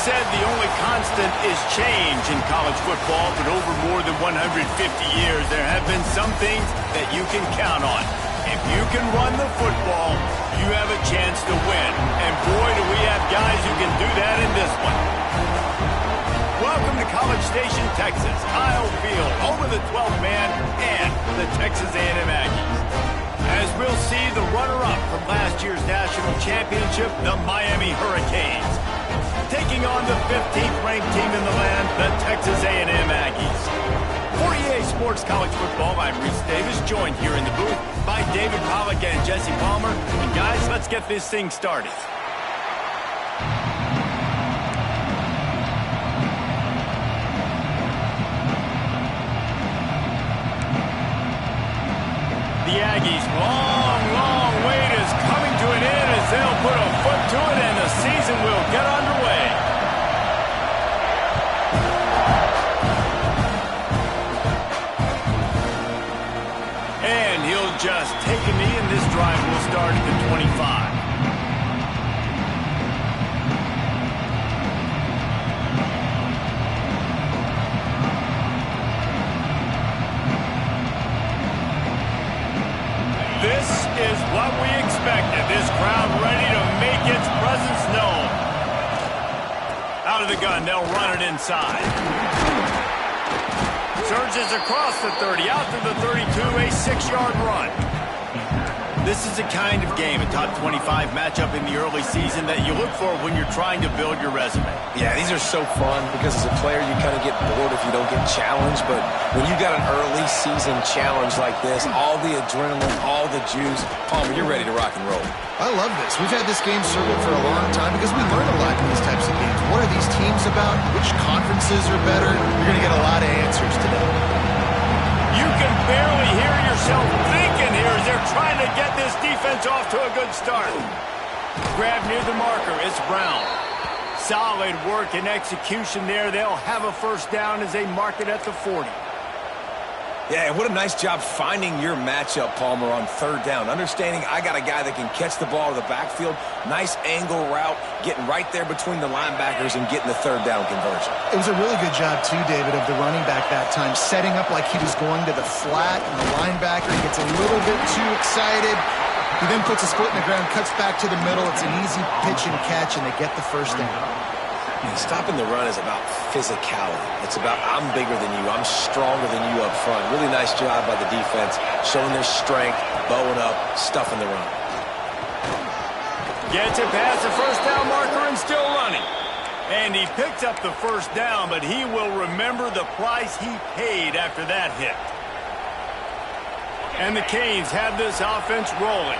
said the only constant is change in college football, but over more than 150 years, there have been some things that you can count on. If you can run the football, you have a chance to win. And boy, do we have guys who can do that in this one. Welcome to College Station, Texas. Kyle Field, over the 12th man, and the Texas A&M Aggies. As we'll see, the runner-up from last year's national championship, the Miami Hurricanes, taking on the 15th ranked team in the land, the Texas A&M Aggies. For EA Sports College Football, I'm Reese Davis, joined here in the booth by David Pollack and Jesse Palmer. And guys, let's get this thing started. The Aggies' long wait is coming to an end as they'll put a foot to it and the season will get underway. And he'll just take a knee and this drive will start at the 25. This is what we expected. This crowd ready to make its presence known. Out of the gun, they'll run it inside. Surges across the 30, out to the 32, a 6-yard run. This is the kind of game, a top 25 matchup in the early season that you look for when you're trying to build your resume. Yeah, these are so fun because as a player you kind of get bored if you don't get challenged, but when you got an early season challenge like this, all the adrenaline, all the juice, Palmer, you're ready to rock and roll. I love this. We've had this game circled for a long time because we learn a lot in these types of games. What are these teams about? Which conferences are better? You're going to get a lot of answers today. You can barely hear yourself thinking here as they're trying to get this defense off to a good start. Grab near the marker, it's Brown. Solid work and execution there. They'll have a first down as they mark it at the 40. Yeah, what a nice job finding your matchup, Palmer, on third down. Understanding I got a guy that can catch the ball to the backfield. Nice angle route, getting right there between the linebackers and getting the third down conversion. It was a really good job, too, David, of the running back that time, setting up like he was going to the flat, and the linebacker gets a little bit too excited. He then puts his foot in the ground, cuts back to the middle. It's an easy pitch and catch, and they get the first down. Stopping the run is about physicality. It's about I'm bigger than you. I'm stronger than you up front. Really nice job by the defense, showing their strength, bowing up, stuffing the run. Gets it past the first down marker and still running. And he picks up the first down, but he will remember the price he paid after that hit. And the Canes have this offense rolling.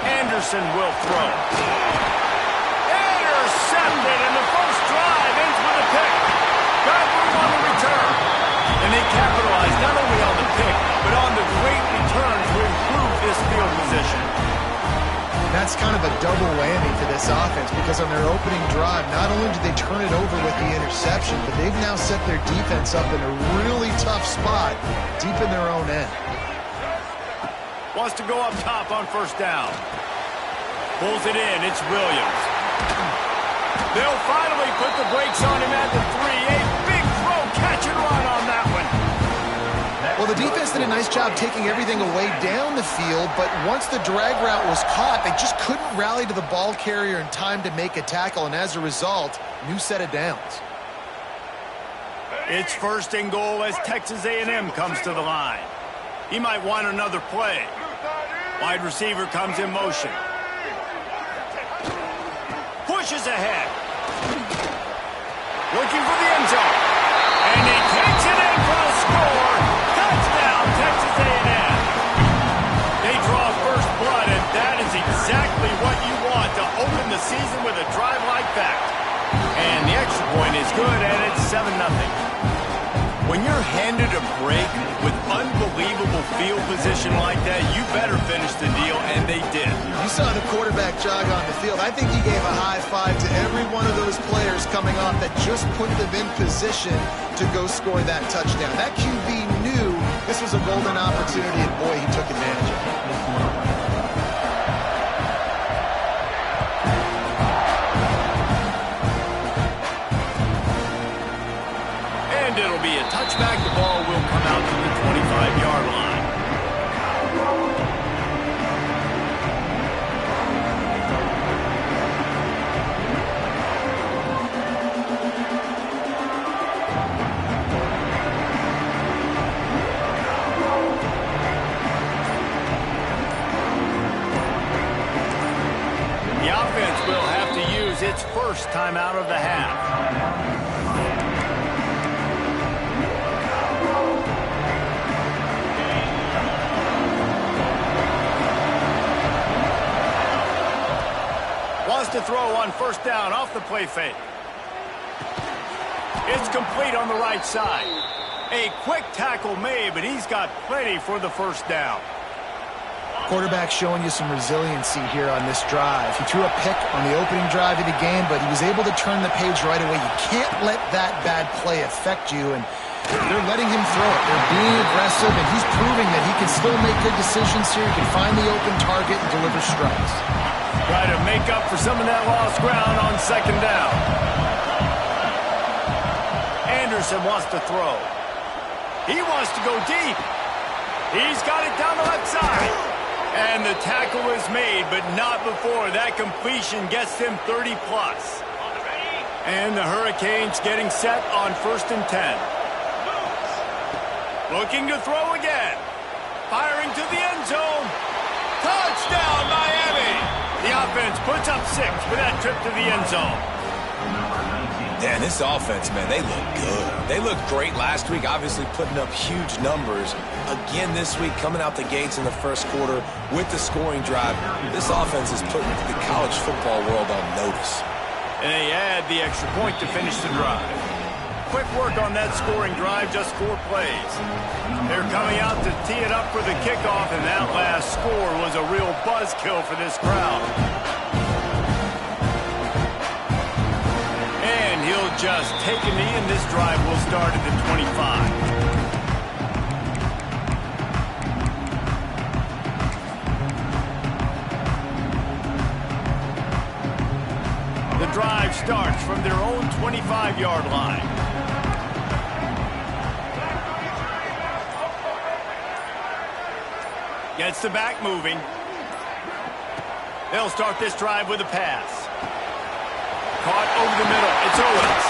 Anderson will throw. Intercepted, and the first drive ends with a pick. Got room on the return. And they capitalize not only on the pick, but on the great return to improve this field position. That's kind of a double whammy for this offense because on their opening drive, not only did they turn it over with the interception, but they've now set their defense up in a really tough spot deep in their own end. Wants to go up top on first down. Pulls it in. It's Williams. They'll finally put the brakes on him at the 3. A big throw, catch and run on that one. Well, the defense did a nice job taking everything away down the field, but once the drag route was caught, they just couldn't rally to the ball carrier in time to make a tackle, and as a result, new set of downs. It's first and goal as Texas A&M comes to the line. He might want another play. Wide receiver comes in motion. Pushes ahead. Looking for the end zone. And he takes it in for a score. Touchdown, Texas A&M. They draw first blood, and that is exactly what you want to open the season with a drive like that. And the extra point is good, and it's 7-0. When you're handed a break with unbelievable field position like that, you better finish the deal, and they did. You saw the quarterback jog on the field. I think he gave a high five to every one of those players coming off that just put them in position to go score that touchdown. That QB knew this was a golden opportunity, and boy, he took advantage of it. be a touchback. The ball will come out to the 25-yard line. The offense will have to use its first timeout of the half. Wants to throw on first down off the play fake. It's complete on the right side. A quick tackle made, but he's got plenty for the first down. Quarterback showing you some resiliency here on this drive. He threw a pick on the opening drive of the game, but he was able to turn the page right away. You can't let that bad play affect you, and they're letting him throw it. They're being aggressive, and he's proving that he can still make good decisions here. He can find the open target and deliver strikes. Try to make up for some of that lost ground on second down. Anderson wants to throw. He wants to go deep. He's got it down the left side. And the tackle is made, but not before that completion gets him 30-plus. And the Hurricanes getting set on 1st and 10. Looking to throw again. Firing to the end zone. Touchdown, Miami! The offense puts up 6 for that trip to the end zone. Dan, this offense, man, they look good. They looked great last week, obviously putting up huge numbers. Again this week, coming out the gates in the first quarter with the scoring drive. This offense is putting the college football world on notice. And they add the extra point to finish the drive. Quick work on that scoring drive, just 4 plays. They're coming out to tee it up for the kickoff, and that last score was a real buzzkill for this crowd. And he'll just take a knee, and this drive will start at the 25. The drive starts from their own 25-yard line. Gets the back moving. They'll start this drive with a pass. Caught over the middle. It's Owens.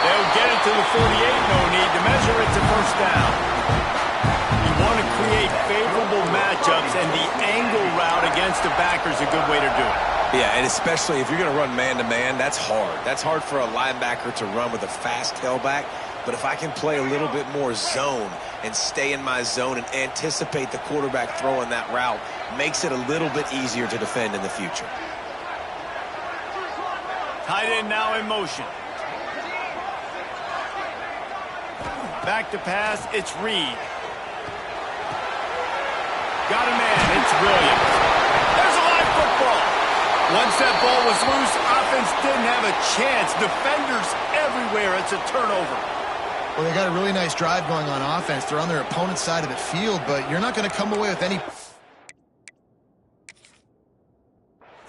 They'll get it to the 48. No need to measure. It's a first down. You want to create favorable matchups, and the angle route against the backer is a good way to do it. Yeah, and especially if you're going to run man-to-man, that's hard. That's hard for a linebacker to run with a fast tailback. But if I can play a little bit more zone and stay in my zone and anticipate the quarterback throwing that route, makes it a little bit easier to defend in the future. Tight end now in motion. Back to pass, it's Reed. Got a man, it's Williams. There's a live football. Once that ball was loose, offense didn't have a chance. Defenders everywhere, it's a turnover. Well, they got a really nice drive going on offense. They're on their opponent's side of the field, but you're not going to come away with any...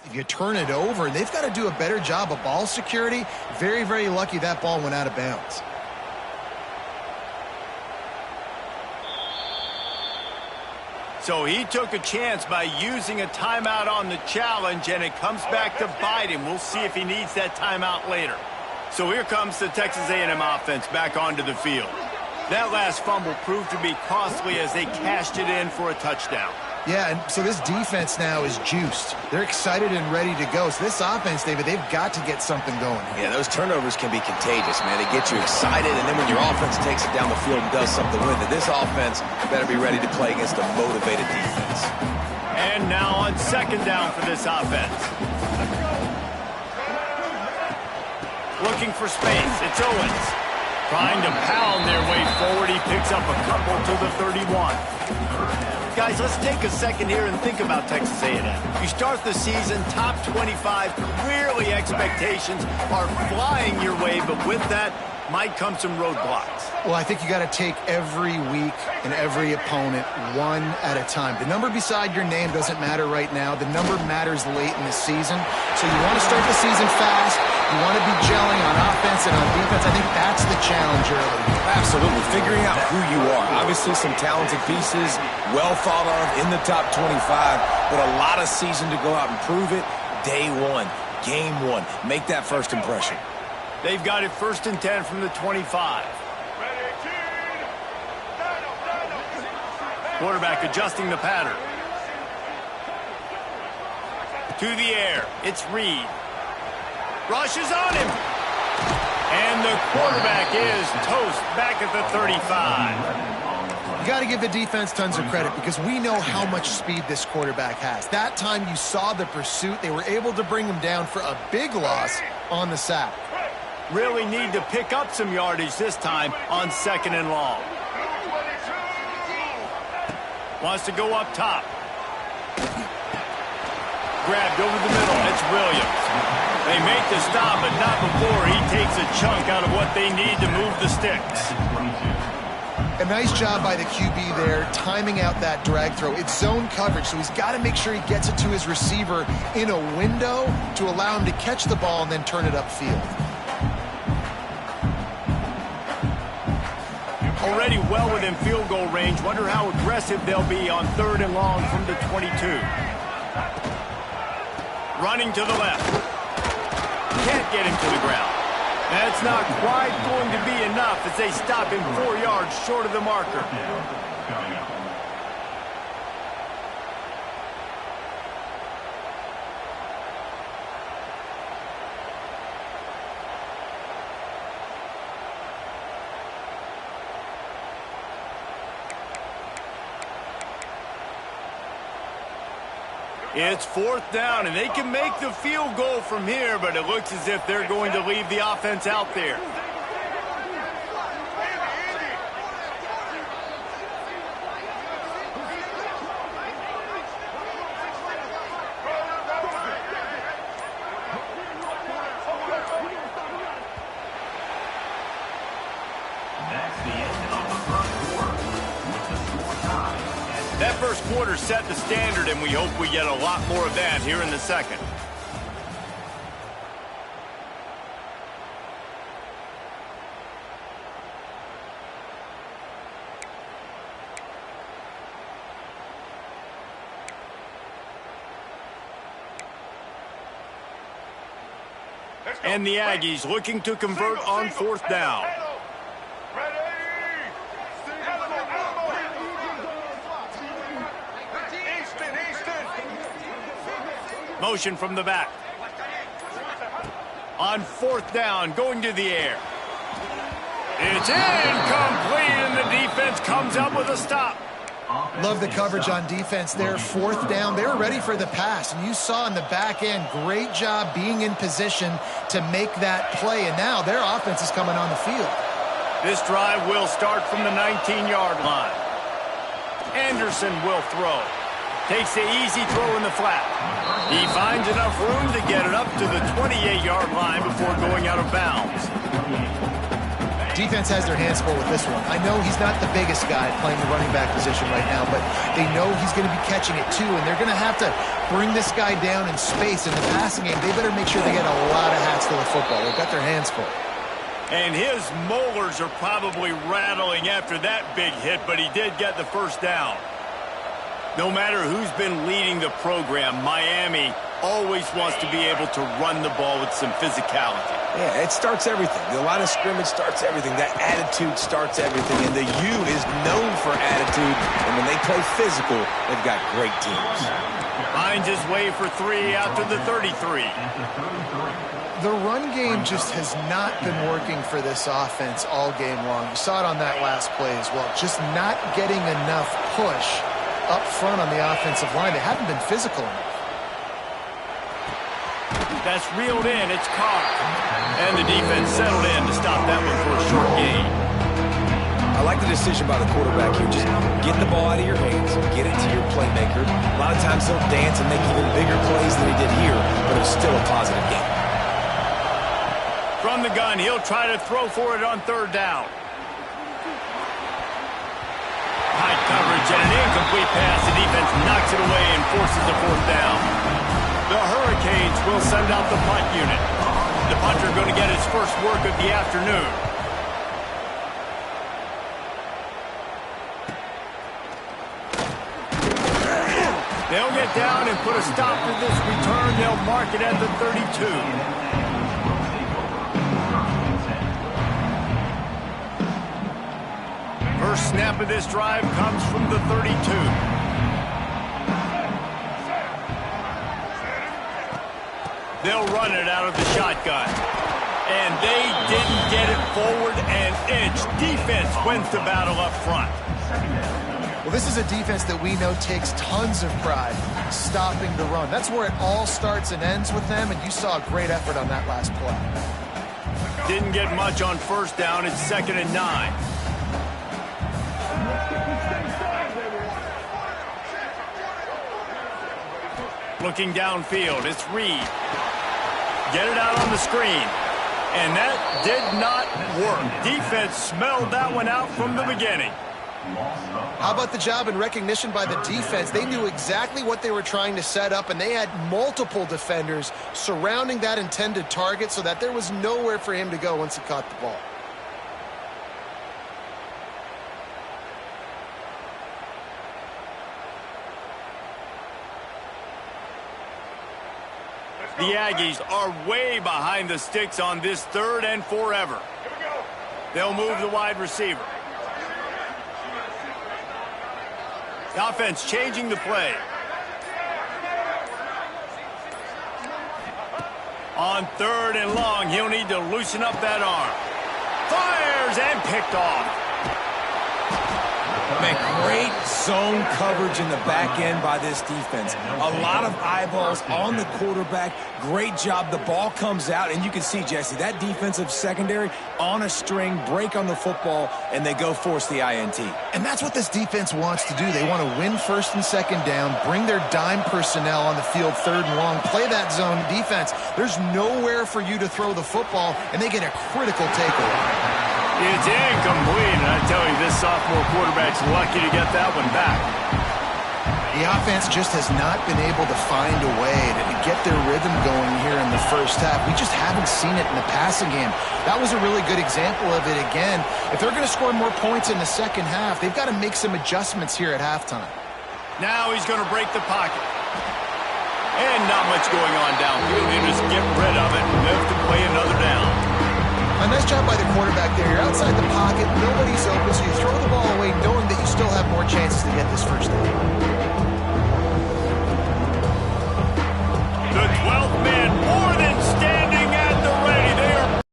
If you turn it over, they've got to do a better job of ball security. Very, very lucky that ball went out of bounds. So he took a chance by using a timeout on the challenge, and it comes back to bite him. We'll see if he needs that timeout later. So here comes the Texas A&M offense back onto the field. That last fumble proved to be costly as they cashed it in for a touchdown. Yeah, and so this defense now is juiced. They're excited and ready to go. So this offense, David, they've got to get something going. Yeah, those turnovers can be contagious, man. They get you excited, and then when your offense takes it down the field and does something with it, this offense better be ready to play against a motivated defense. And now on second down for this offense. Looking for space. It's Owens. Trying to pound their way forward. He picks up a couple to the 31. Guys, let's take a second here and think about Texas A&M. You start the season top 25. Clearly expectations are flying your way, but with that might come some roadblocks. Well, I think you got to take every week and every opponent one at a time. The number beside your name doesn't matter right now. The number matters late in the season. So you want to start the season fast. You want to be gelling on offense and on defense. I think that's the challenge early. Absolutely. Figuring out who you are. Obviously some talented pieces, well thought of in the top 25, but a lot of season to go out and prove it. Day one, game one. Make that first impression. They've got it 1st and 10 from the 25. Quarterback adjusting the pattern. To the air. It's Reed. Rushes on him. And the quarterback is toast back at the 35. You got to give the defense tons of credit because we know how much speed this quarterback has. That time you saw the pursuit. They were able to bring him down for a big loss on the sack. Really need to pick up some yardage this time on 2nd and long. Wants to go up top. Grabbed over the middle. It's Williams. They make the stop, but not before he takes a chunk out of what they need to move the sticks. A nice job by the QB there, timing out that drag throw. It's zone coverage, so he's got to make sure he gets it to his receiver in a window to allow him to catch the ball and then turn it upfield. Already well within field goal range. Wonder how aggressive they'll be on 3rd and long from the 22. Running to the left. Can't get him to the ground. That's not quite going to be enough as they stop him 4 yards short of the marker. It's 4th down, and they can make the field goal from here, but it looks as if they're going to leave the offense out there. That first quarter set the standard, and we hope we get a lot more of that here in the second. And the Aggies looking to convert on 4th down. Motion from the back. On 4th down, going to the air. It's incomplete, and the defense comes up with a stop. Love the coverage on defense there. 4th down, they were ready for the pass. And you saw in the back end, great job being in position to make that play. And now their offense is coming on the field. This drive will start from the 19-yard line. Anderson will throw. Takes the easy throw in the flat. He finds enough room to get it up to the 28-yard line before going out of bounds. Defense has their hands full with this one. I know he's not the biggest guy playing the running back position right now, but they know he's going to be catching it too, and they're going to have to bring this guy down in space. In the passing game, they better make sure they get a lot of hats to the football. They've got their hands full. And his molars are probably rattling after that big hit, but he did get the first down. No matter who's been leading the program, Miami always wants to be able to run the ball with some physicality. Yeah, it starts everything. The line of scrimmage starts everything. That attitude starts everything. And the U is known for attitude. And when they play physical, they've got great teams. Finds his way for 3 after the 33. The run game just has not been working for this offense all game long. You saw it on that last play as well. Just not getting enough push up front on the offensive line. They haven't been physical enough. That's reeled in. It's caught. And the defense settled in to stop that one for a short gain. I like the decision by the quarterback here. Just get the ball out of your hands. Get it to your playmaker. A lot of times he'll dance and make even bigger plays than he did here, but it was still a positive game. From the gun, he'll try to throw for it on 3rd down. High coverage and an incomplete pass. The defense knocks it away and forces the 4th down. The Hurricanes will send out the punt unit. The punter going to get his first work of the afternoon. They'll get down and put a stop to this return. They'll mark it at the 32. First snap of this drive comes from the 32. They'll run it out of the shotgun. And they didn't get it forward an inch. Defense wins the battle up front. Well, this is a defense that we know takes tons of pride stopping the run. That's where it all starts and ends with them, and you saw a great effort on that last play. Didn't get much on first down. It's 2nd and 9. Looking downfield, it's Reed. Get it out on the screen. And that did not work. Defense smelled that one out from the beginning. How about the job and recognition by the defense? They knew exactly what they were trying to set up, and they had multiple defenders surrounding that intended target so that there was nowhere for him to go once he caught the ball. The Aggies are way behind the sticks on this 3rd and forever. They'll move the wide receiver. The offense changing the play. On 3rd and long, he'll need to loosen up that arm. Fires and picked off. Man, great zone coverage in the back end by this defense. A lot of eyeballs on the quarterback. Great job. The ball comes out, and you can see, Jesse, that defensive secondary on a string, break on the football, and they go force the INT. And that's what this defense wants to do. They want to win 1st and 2nd down, bring their dime personnel on the field 3rd and long, play that zone defense. There's nowhere for you to throw the football, and they get a critical takeaway. It's incomplete, and I tell you, this sophomore quarterback's lucky to get that one back. The offense just has not been able to find a way to get their rhythm going here in the first half. We just haven't seen it in the passing game. That was a really good example of it again. If they're going to score more points in the second half, they've got to make some adjustments here at halftime. Now he's going to break the pocket. And not much going on downfield. They just get rid of it and live to play another down. A nice job by the quarterback there. You're outside the pocket, nobody's open, so you throw the ball away knowing that you still have more chances to get this first down. The 12th man more than standing at the ready there.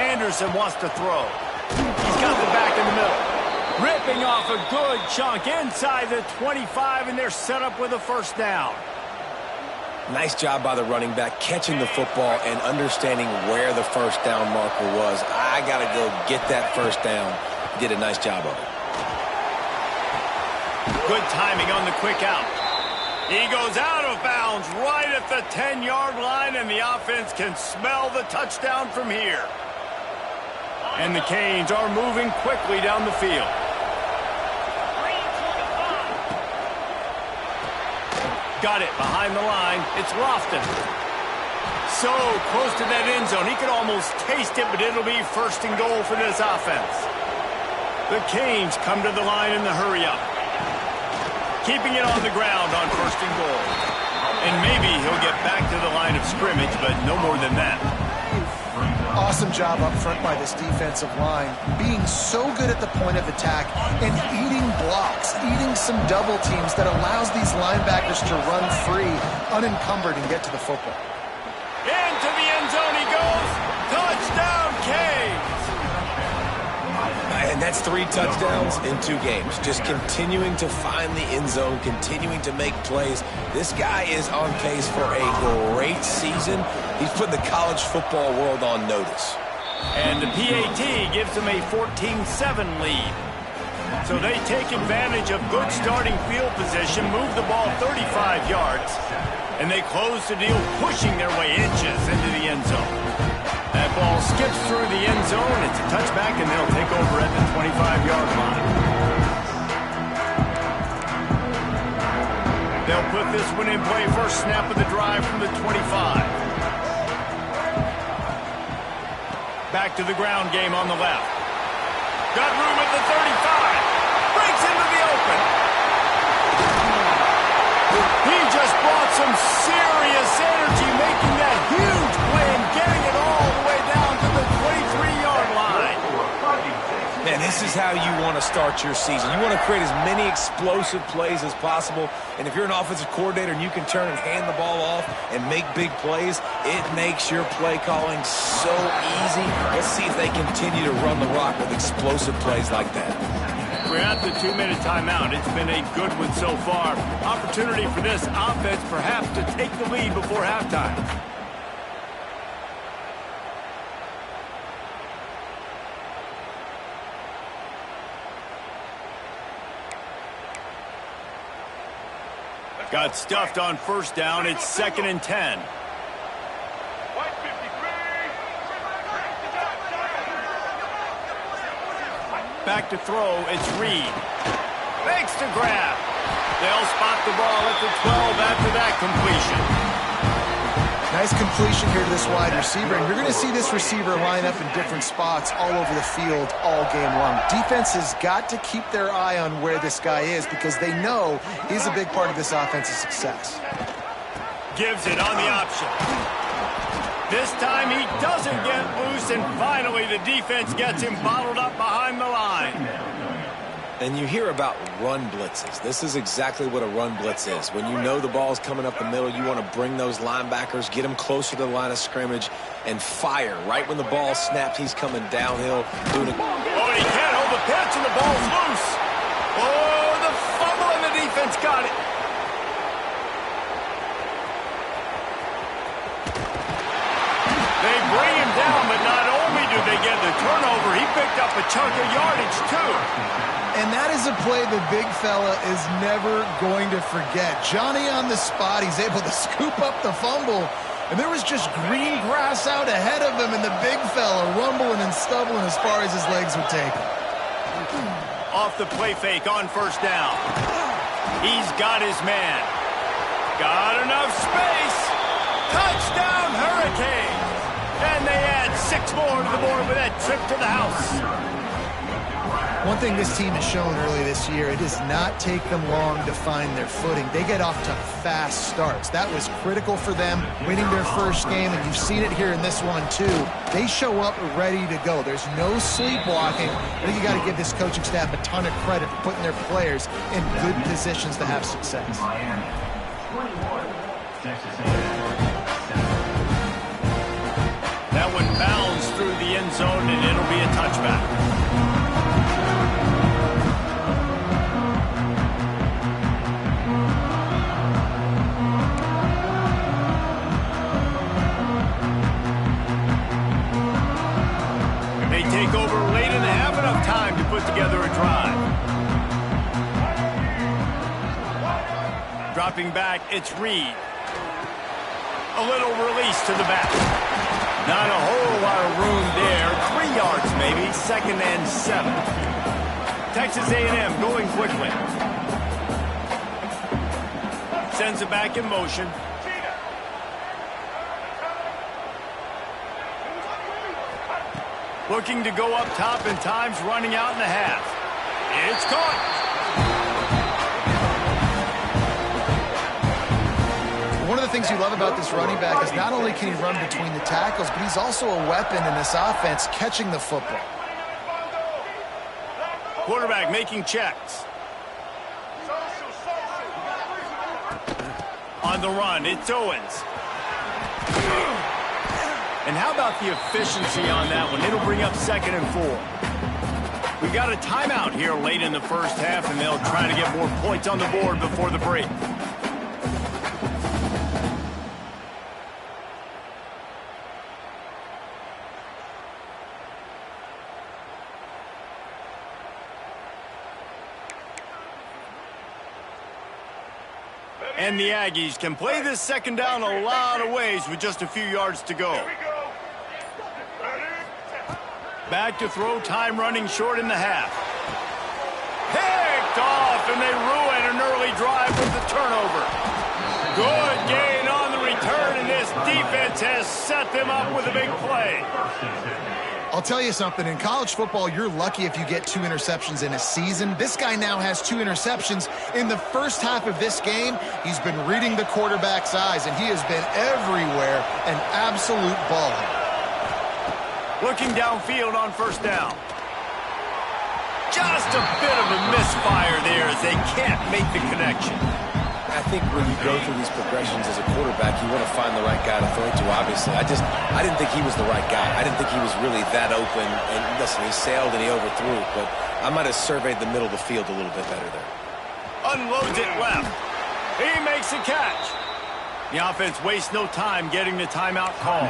Anderson wants to throw. He's got the back in the middle. Ripping off a good chunk inside the 25, and they're set up with a first down. Nice job by the running back, catching the football and understanding where the first down marker was. I got to go get that first down. He did a nice job of it. Good timing on the quick out. He goes out of bounds right at the 10-yard line, and the offense can smell the touchdown from here. And the Canes are moving quickly down the field. Got it behind the line. It's Lofton. So close to that end zone. He could almost taste it, but it'll be 1st and goal for this offense. The Canes come to the line in the hurry-up. Keeping it on the ground on 1st and goal. And maybe he'll get back to the line of scrimmage, but no more than that. Awesome job up front by this defensive line, being so good at the point of attack and eating blocks, eating some double teams that allows these linebackers to run free, unencumbered, and get to the football. Into the end zone he goes. Touchdown, Canes! And that's 3 touchdowns in 2 games. Just continuing to find the end zone, continuing to make plays. This guy is on pace for a great season. He's put the college football world on notice. And the PAT gives them a 14-7 lead. So they take advantage of good starting field position, move the ball 35 yards, and they close the deal, pushing their way inches into the end zone. That ball skips through the end zone. It's a touchback, and they'll take over at the 25-yard line. They'll put this one in play. First snap of the drive from the 25. Back to the ground game on the left. Got room at the 35. Breaks into the open. He just brought some serious energy, making that huge play and getting it all the way down to the 23-yard line. Man, this is how you want to start your season. You want to create as many explosive plays as possible. And if you're an offensive coordinator and you can turn and hand the ball off and make big plays, it makes your play calling so easy. Let's see if they continue to run the rock with explosive plays like that. We're at the 2-minute timeout. It's been a good one so far. Opportunity for this offense perhaps to take the lead before halftime. Got stuffed on first down. It's 2nd and 10. Back to throw. It's Reed. Makes the grab. They'll spot the ball at the 12 after that completion. Nice completion here to this wide receiver, and you're going to see this receiver line up in different spots all over the field all game long. Defense has got to keep their eye on where this guy is because they know he's a big part of this offense's success. Gives it on the option. This time he doesn't get loose, and finally the defense gets him bottled up behind the line. And you hear about run blitzes. This is exactly what a run blitz is. When you know the ball's coming up the middle, you want to bring those linebackers, get them closer to the line of scrimmage, and fire. Right when the ball snapped, he's coming downhill. Doing it. Oh, he can't hold the pitch, and the ball's loose. Oh, the fumble, and the defense got it. They bring him down, but not only do they get the turnover, he picked up a chunk of yardage, too. And that is a play the big fella is never going to forget. Johnny on the spot, he's able to scoop up the fumble, and there was just green grass out ahead of him, and the big fella rumbling and stumbling as far as his legs would take him. Off the play fake on first down. He's got his man. Got enough space. Touchdown, Hurricane. And they add 6 more to the board with that trip to the house. One thing this team has shown early this year, it does not take them long to find their footing. They get off to fast starts. That was critical for them, winning their first game, and you've seen it here in this one too. They show up ready to go. There's no sleepwalking. I think you got to give this coaching staff a ton of credit for putting their players in good positions to have success. That one bounds through the end zone, and it'll be a touchback. They take over late and have enough time to put together a drive. Dropping back, it's Reed. A little release to the back. Not a whole lot of room there. 3 yards maybe. 2nd and 7. Texas A&M going quickly. Sends it back in motion. Looking to go up top, and time's running out in the half. It's caught. One of the things you love about this running back is not only can he run between the tackles, but he's also a weapon in this offense catching the football. Quarterback making checks. On the run, it's Owens. And how about the efficiency on that one? It'll bring up 2nd and 4. We've got a timeout here late in the first half, and they'll try to get more points on the board before the break. And the Aggies can play this 2nd down a lot of ways with just a few yards to go. Back to throw, time running short in the half. Picked off, and they ruin an early drive with the turnover. Good gain on the return, and this defense has set them up with a big play. I'll tell you something. In college football, you're lucky if you get 2 interceptions in a season. This guy now has 2 interceptions. In the first half of this game, he's been reading the quarterback's eyes, and he has been everywhere, an absolute baller. Looking downfield on first down. Just a bit of a misfire there as they can't make the connection. I think when you go through these progressions as a quarterback, you want to find the right guy to throw to, obviously. I didn't think he was the right guy. I didn't think he was really that open. And listen, he sailed and he overthrew it, but I might have surveyed the middle of the field a little bit better there. Unloads it left. He makes a catch. The offense wastes no time getting the timeout call.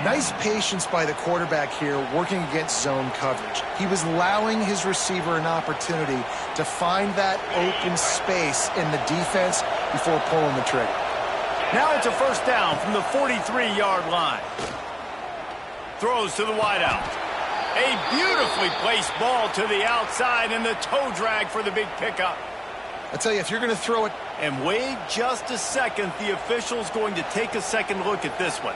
Nice patience by the quarterback here, working against zone coverage. He was allowing his receiver an opportunity to find that open space in the defense before pulling the trigger. Now it's a first down from the 43-yard line. Throws to the wideout. A beautifully placed ball to the outside, and the toe drag for the big pickup. I tell you, if you're going to throw it... And wait just a second. The official's going to take a second look at this one.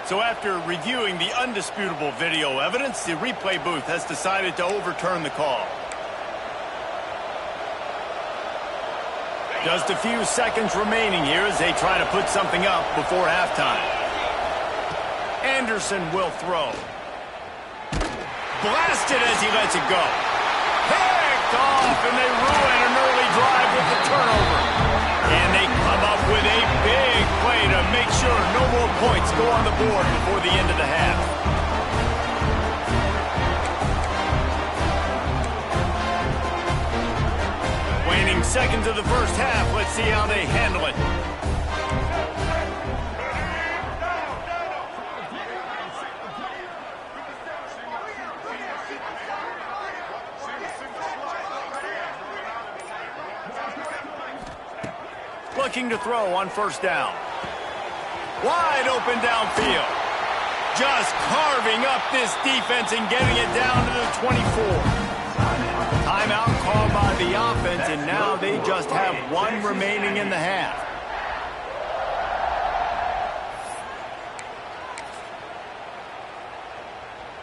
So after reviewing the undisputable video evidence, the replay booth has decided to overturn the call. Just a few seconds remaining here as they try to put something up before halftime. Anderson will throw. Blasted as he lets it go. Picked off, and they ruin an early drive with the turnover. And they come up with a big play to make sure no more points go on the board before the end of the half. Waning seconds of the first half. Let's see how they handle it. Looking to throw on first down. Wide open downfield. Just carving up this defense and getting it down to the 24. Timeout called by the offense, and now they just have 1 remaining in the half.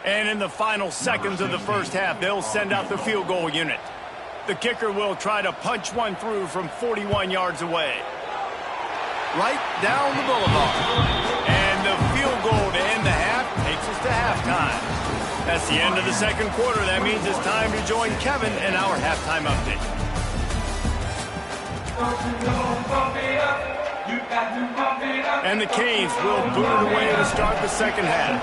And in the final seconds of the first half, they'll send out the field goal unit. The kicker will try to punch one through from 41 yards away. Right down the boulevard. And the field goal to end the half takes us to halftime. That's the end of the second quarter. That means it's time to join Kevin in our halftime update. And the Canes will boot it away to start the second half.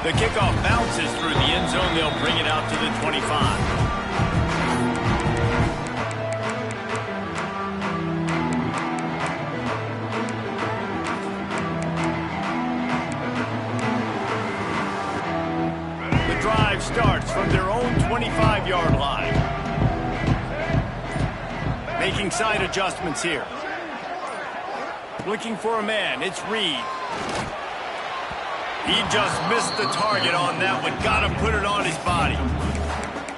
The kickoff bounces through the end zone. They'll bring it out to the 25. The drive starts from their own 25-yard line. Making side adjustments here. Looking for a man. It's Reed. He just missed the target on that one. Got to put it on his body.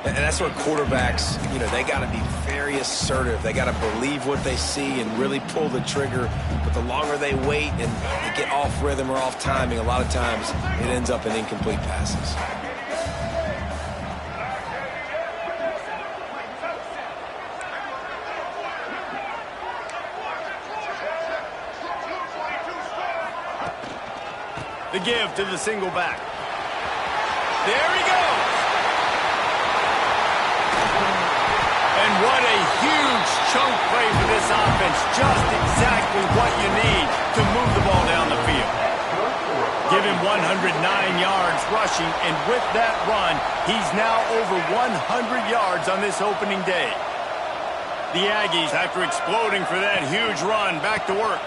And that's where quarterbacks, they got to be very assertive. They got to believe what they see and really pull the trigger. But the longer they wait and they get off rhythm or off timing, a lot of times it ends up in incomplete passes. The give to the single back. There he goes. And what a huge chunk play for this offense. Just exactly what you need to move the ball down the field. Give him 109 yards rushing, and with that run, he's now over 100 yards on this opening day. The Aggies, after exploding for that huge run, back to work.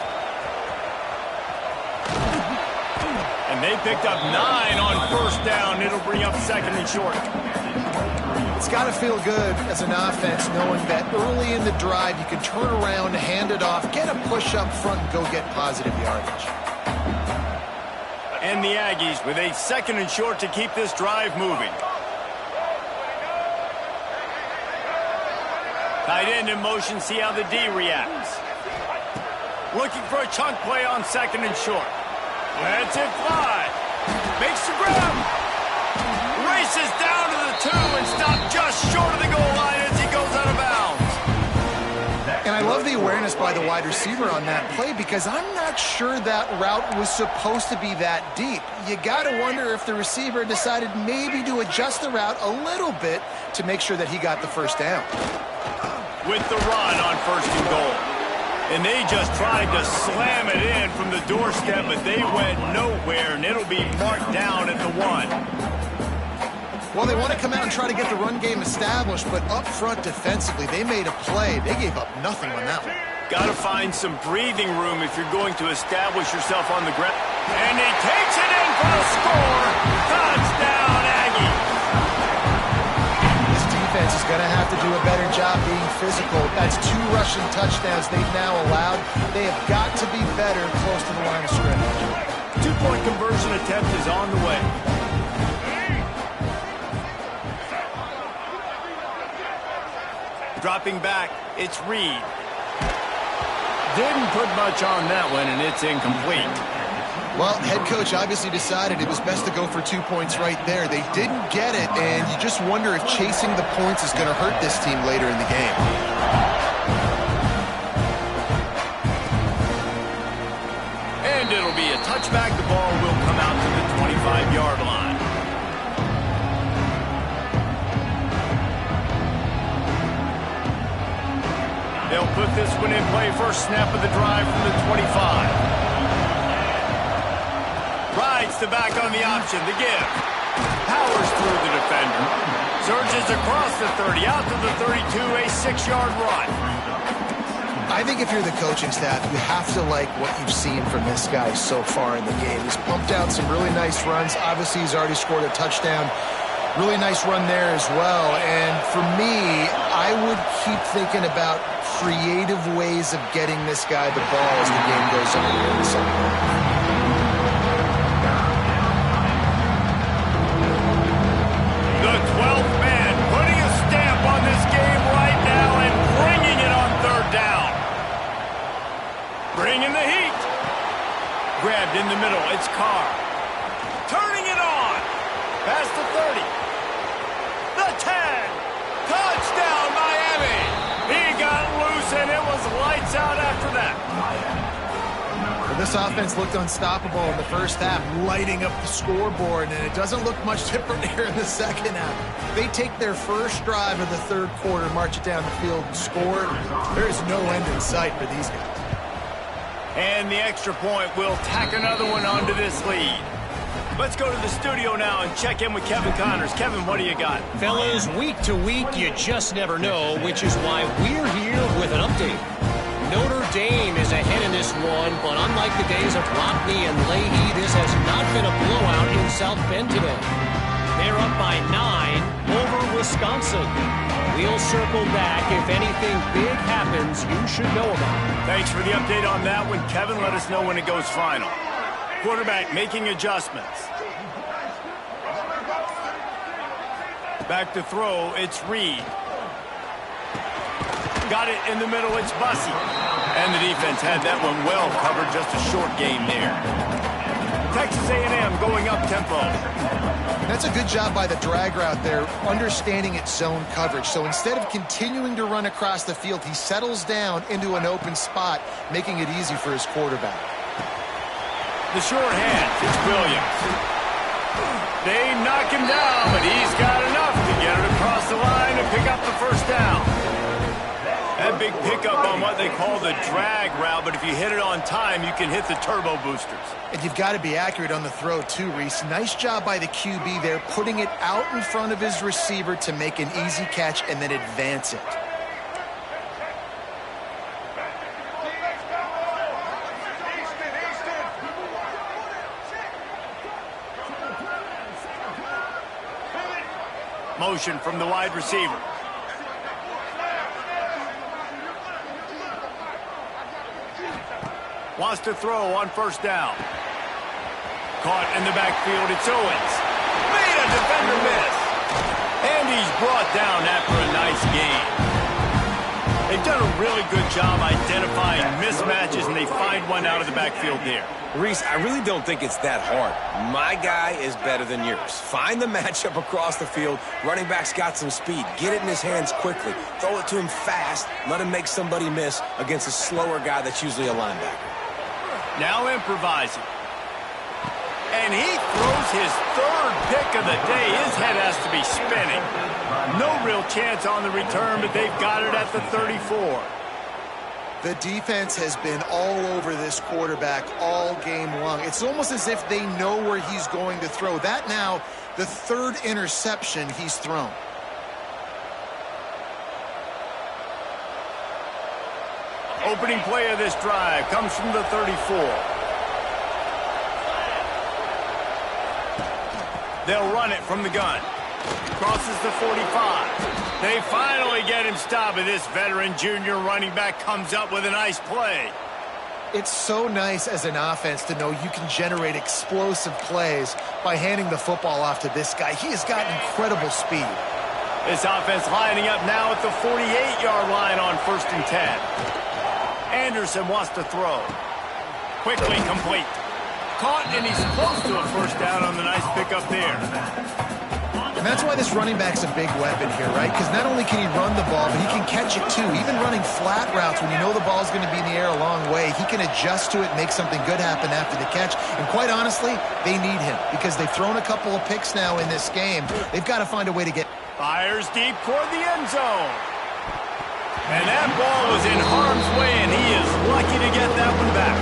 And they picked up 9 on first down. It'll bring up second and short. It's got to feel good as an offense knowing that early in the drive you can turn around, hand it off, get a push up front, and go get positive yardage. And the Aggies with a 2nd and short to keep this drive moving. Tight end in motion, see how the D reacts. Looking for a chunk play on 2nd and short. Lets it fly. Makes the grab. Races down to the 2 and stopped just short of the goal line as he goes out of bounds. And I love the awareness by the wide receiver on that play because I'm not sure that route was supposed to be that deep. You got to wonder if the receiver decided maybe to adjust the route a little bit to make sure that he got the first down. With the run on 1st and goal. And they just tried to slam it in from the doorstep, but they went nowhere, and it'll be marked down at the 1. Well, they want to come out and try to get the run game established, but up front defensively, they made a play. They gave up nothing on that one. Got to find some breathing room if you're going to establish yourself on the ground. And he takes it in for the score. Touchdown, Aggie. This defense is going to have to do a better job being physical. That's 2 rushing touchdowns they've now allowed. They have got to be better close to the line of scrimmage. 2-point conversion attempt is on the way. Dropping back, it's Reed. Didn't put much on that one, and it's incomplete. Well, head coach obviously decided it was best to go for 2 points right there. They didn't get it, and you just wonder if chasing the points is going to hurt this team later in the game. And it'll be a touchback. The ball will come out to the 25-yard line. They'll put this one in play. First snap of the drive from the 25. Rides the back on the option. The give. Powers through the defender. Surges across the 30. Out to the 32. A 6-yard run. I think if you're the coaching staff, you have to like what you've seen from this guy so far in the game. He's pumped out some really nice runs. Obviously, he's already scored a touchdown. Really nice run there as well. And for me, I would keep thinking about creative ways of getting this guy the ball as the game goes on here in the second half. The 12th man putting a stamp on this game right now and bringing it on 3rd down. Bringing the heat. Grabbed in the middle. It's Carr. Turning it on. Past the 30. The 10. Touchdown, Miami. He got loose, and it was lights out after that. Well, this offense looked unstoppable in the first half, lighting up the scoreboard, and it doesn't look much different here in the second half. They take their first drive of the 3rd quarter, march it down the field, and score. There is no end in sight for these guys. And the extra point will tack another one onto this lead. Let's go to the studio now and check in with Kevin Connors. Kevin, what do you got? Fellas, week to week, you just never know, which is why we're here with an update. Notre Dame is ahead in this one, but unlike the days of Rockney and Leahy, this has not been a blowout in South Bend today. They're up by 9 over Wisconsin. We'll circle back. If anything big happens, you should know about it. Thanks for the update on that one, Kevin. Let us know when it goes final. Quarterback making adjustments. Back to throw, it's Reed. Got it in the middle, it's Bussey. And the defense had that one well covered, just a short game there. Texas A&M going up tempo. That's a good job by the drag route there, understanding its zone coverage. So instead of continuing to run across the field, he settles down into an open spot, making it easy for his quarterback. The short hand, it's Williams. They knock him down, but he's got enough to get it across the line and pick up the first down. That big pickup on what they call the drag route, but if you hit it on time, you can hit the turbo boosters. And you've got to be accurate on the throw too, Reese. Nice job by the QB there, putting it out in front of his receiver to make an easy catch and then advance it. motion from the wide receiver. Wants to throw on first down. Caught in the backfield, it's Owens. Made a defender miss. And he's brought down after a nice gain. They've done a really good job identifying mismatches, and they find one out of the backfield there. Reese, I really don't think it's that hard. My guy is better than yours. Find the matchup across the field. Running back's got some speed. Get it in his hands quickly. Throw it to him fast. Let him make somebody miss against a slower guy that's usually a linebacker. Now improvising. And he throws his third pick of the day. His head has to be spinning. No real chance on the return, but they've got it at the 34. The defense has been all over this quarterback all game long. It's almost as if they know where he's going to throw. That now, the third interception he's thrown. Opening play of this drive comes from the 34. They'll run it from the gun. Crosses the 45. They finally get him stopped, and this veteran junior running back comes up with a nice play. It's so nice as an offense to know you can generate explosive plays by handing the football off to this guy. He has got incredible speed. This offense lining up now at the 48-yard line on 1st and 10. Anderson wants to throw. Quickly complete. Caught, and he's close to a first down on the nice pickup there. And that's why this running back's a big weapon here, right? Because not only can he run the ball, but he can catch it too. Even running flat routes when you know the ball's going to be in the air a long way, he can adjust to it and make something good happen after the catch. And quite honestly, they need him because they've thrown a couple of picks now in this game. They've got to find a way to get... Fires deep toward the end zone. And that ball was in harm's way, and he is lucky to get that one back.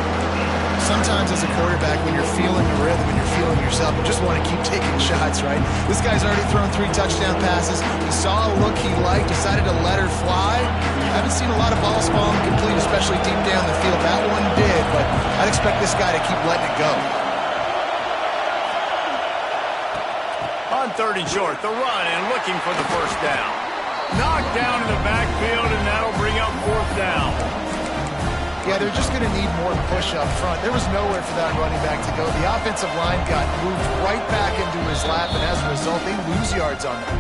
Sometimes as a quarterback, when you're feeling the rhythm and you're feeling yourself, you just want to keep taking shots, right? This guy's already thrown 3 touchdown passes. He saw a look he liked, decided to let her fly. I haven't seen a lot of balls fall incomplete, especially deep down the field. That one did, but I'd expect this guy to keep letting it go. On 3rd and short, the run and looking for the first down. Knocked down in the backfield, and that'll bring up 4th down. Yeah, they're just going to need more push up front. There was nowhere for that running back to go. The offensive line got moved right back into his lap, and as a result, they lose yards on that.